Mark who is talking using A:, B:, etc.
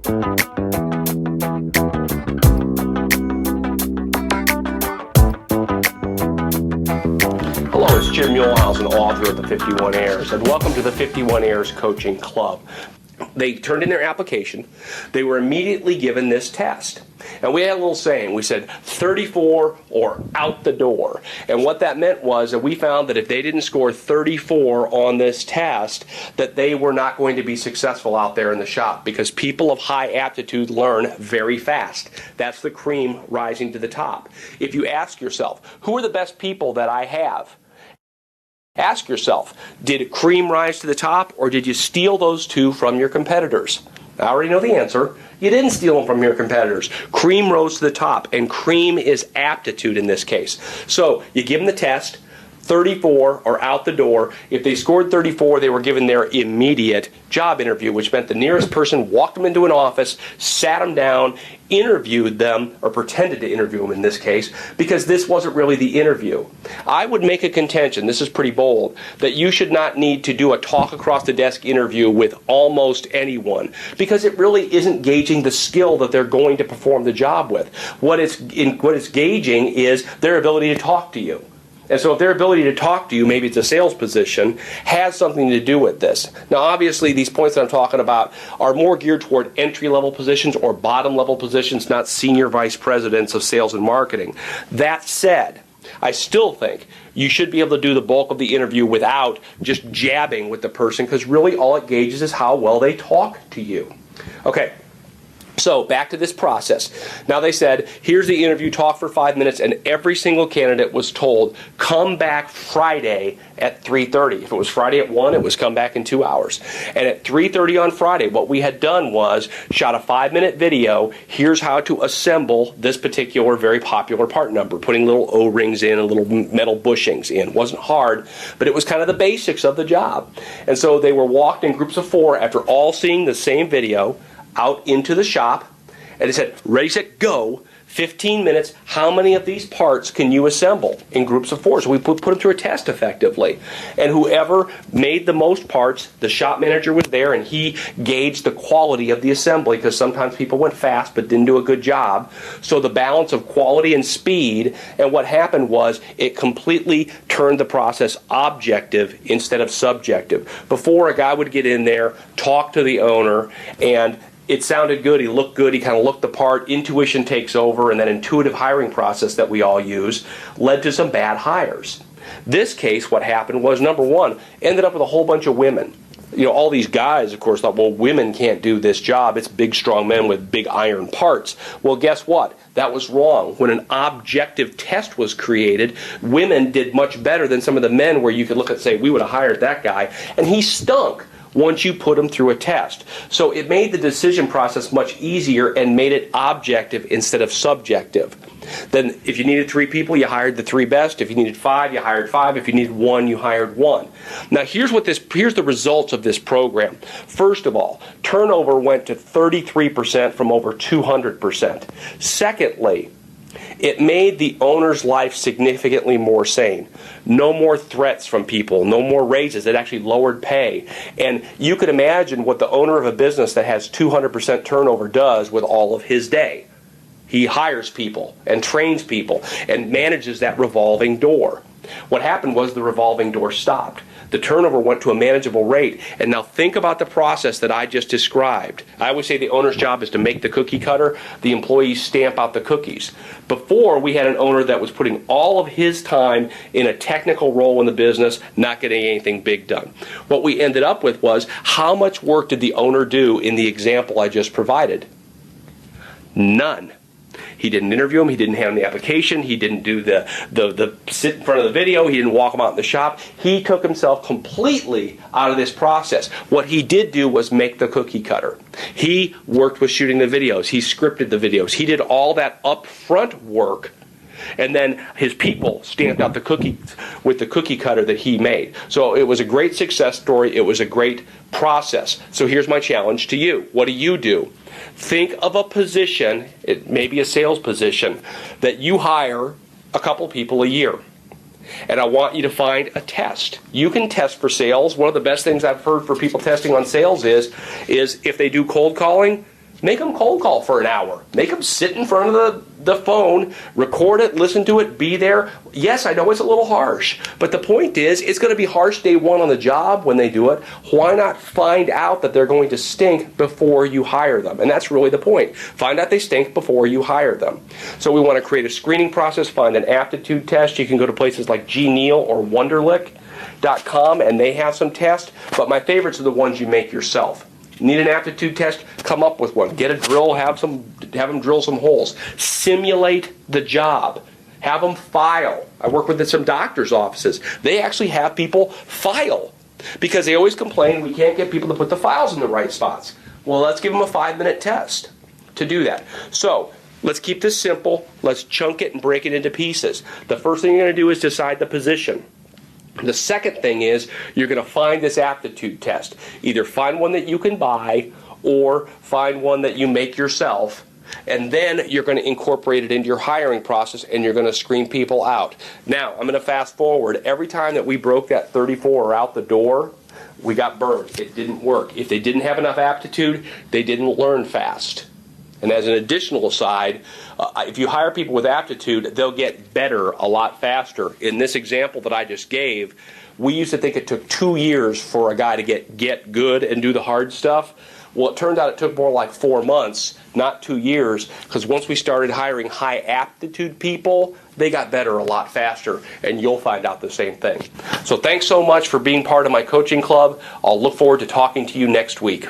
A: Hello, it's Jim Muehlhausen, author of the 51 Errors, and welcome to the 51 Errors Coaching Club. They turned in their application. They were immediately given this test. And we had a little saying. We said 34 or out the door. And what that meant was that we found that if they didn't score 34 on this test, that they were not going to be successful out there in the shop, because people of high aptitude learn very fast. That's the cream rising to the top. If you ask yourself, who are the best people that I have? Ask yourself, did cream rise to the top, or did you steal those two from your competitors? I already know the answer. You didn't steal them from your competitors. Cream rose to the top, and cream is aptitude in this case. So you give them the test, 34 or out the door. If they scored 34, they were given their immediate job interview, which meant the nearest person walked them into an office, sat them down, interviewed them, or pretended to interview them in this case, because this wasn't really the interview. I would make a contention, this is pretty bold, that you should not need to do a talk across the desk interview with almost anyone, because it really isn't gauging the skill that they're going to perform the job with. What it's gauging is their ability to talk to you. And so if their ability to talk to you, maybe it's a sales position, has something to do with this. Now obviously these points that I'm talking about are more geared toward entry-level positions or bottom-level positions, not senior vice presidents of sales and marketing. That said, I still think you should be able to do the bulk of the interview without just jabbing with the person, because really all it gauges is how well they talk to you. Okay. So back to this process. Now they said, here's the interview, talk for 5 minutes, and every single candidate was told, come back Friday at 3:30. If it was Friday at 1, it was come back in 2 hours. And at 3:30 on Friday, what we had done was shot a 5-minute video. Here's how to assemble this particular very popular part number, putting little O-rings in and little metal bushings in. It wasn't hard, but it was kind of the basics of the job. And so they were walked in groups of 4 after all seeing the same video, out into the shop, and they said, ready, set, go, 15 minutes, how many of these parts can you assemble in groups of 4? So we put them through a test effectively. And whoever made the most parts, the shop manager was there, and he gauged the quality of the assembly, because sometimes people went fast but didn't do a good job. So the balance of quality and speed, and what happened was it completely turned the process objective instead of subjective. Before, a guy would get in there, talk to the owner, and it sounded good, he looked good, he kind of looked the part, intuition takes over, and that intuitive hiring process that we all use led to some bad hires. This case, what happened was, number one, ended up with a whole bunch of women. You know, all these guys, of course, thought, well, women can't do this job. It's big, strong men with big iron parts. Well, guess what? That was wrong. When an objective test was created, women did much better than some of the men, where you could look and say, we would have hired that guy, and he stunk once you put them through a test. So it made the decision process much easier and made it objective instead of subjective. Then if you needed 3 people, you hired the 3 best. If you needed 5, you hired 5. If you needed 1, you hired 1. Now here's the results of this program. First of all, turnover went to 33% from over 200%. Secondly, it made the owner's life significantly more sane. No more threats from people, no more raises. It actually lowered pay. And you could imagine what the owner of a business that has 200% turnover does with all of his day. He hires people and trains people and manages that revolving door. What happened was the revolving door stopped. The turnover went to a manageable rate. And now think about the process that I just described. I always say the owner's job is to make the cookie cutter. The employees stamp out the cookies. Before, we had an owner that was putting all of his time in a technical role in the business, not getting anything big done. What we ended up with was, how much work did the owner do in the example I just provided? None. He didn't interview him. He didn't hand him the application. He didn't do the sit in front of the video. He didn't walk him out in the shop. He took himself completely out of this process. What he did do was make the cookie cutter. He worked with shooting the videos. He scripted the videos. He did all that upfront work. And then his people stamped out the cookies with the cookie cutter that he made. So it was a great success story. It was a great process. So here's my challenge to you. What do? Think of a position, it may be a sales position, that you hire a couple people a year. And I want you to find a test. You can test for sales. One of the best things I've heard for people testing on sales is if they do cold calling, Make them cold call for an hour. Make them sit in front of the phone, record it, listen to it, be there. Yes, I know it's a little harsh, but the point is it's going to be harsh day one on the job when they do it. Why not find out that they're going to stink before you hire them? And that's really the point. Find out they stink before you hire them. So we want to create a screening process, find an aptitude test. You can go to places like Gneal or Wonderlic.com and they have some tests, but my favorites are the ones you make yourself. Need an aptitude test? Come up with one. Get a drill, have them drill some holes. Simulate the job. Have them file. I work with some doctors' offices. They actually have people file because they always complain we can't get people to put the files in the right spots. Well, let's give them a 5-minute test to do that. So let's keep this simple. Let's chunk it and break it into pieces. The first thing you're going to do is decide the position. The second thing is you're going to find this aptitude test. Either find one that you can buy or find one that you make yourself, and then you're going to incorporate it into your hiring process and you're going to screen people out. Now, I'm going to fast forward. Every time that we broke that 34 out the door, we got burned. It didn't work. If they didn't have enough aptitude, they didn't learn fast. And as an additional aside, if you hire people with aptitude, they'll get better a lot faster. In this example that I just gave, we used to think it took 2 years for a guy to get good and do the hard stuff. Well, it turned out it took more like 4 months, not 2 years, because once we started hiring high aptitude people, they got better a lot faster, and you'll find out the same thing. So thanks so much for being part of my coaching club. I'll look forward to talking to you next week.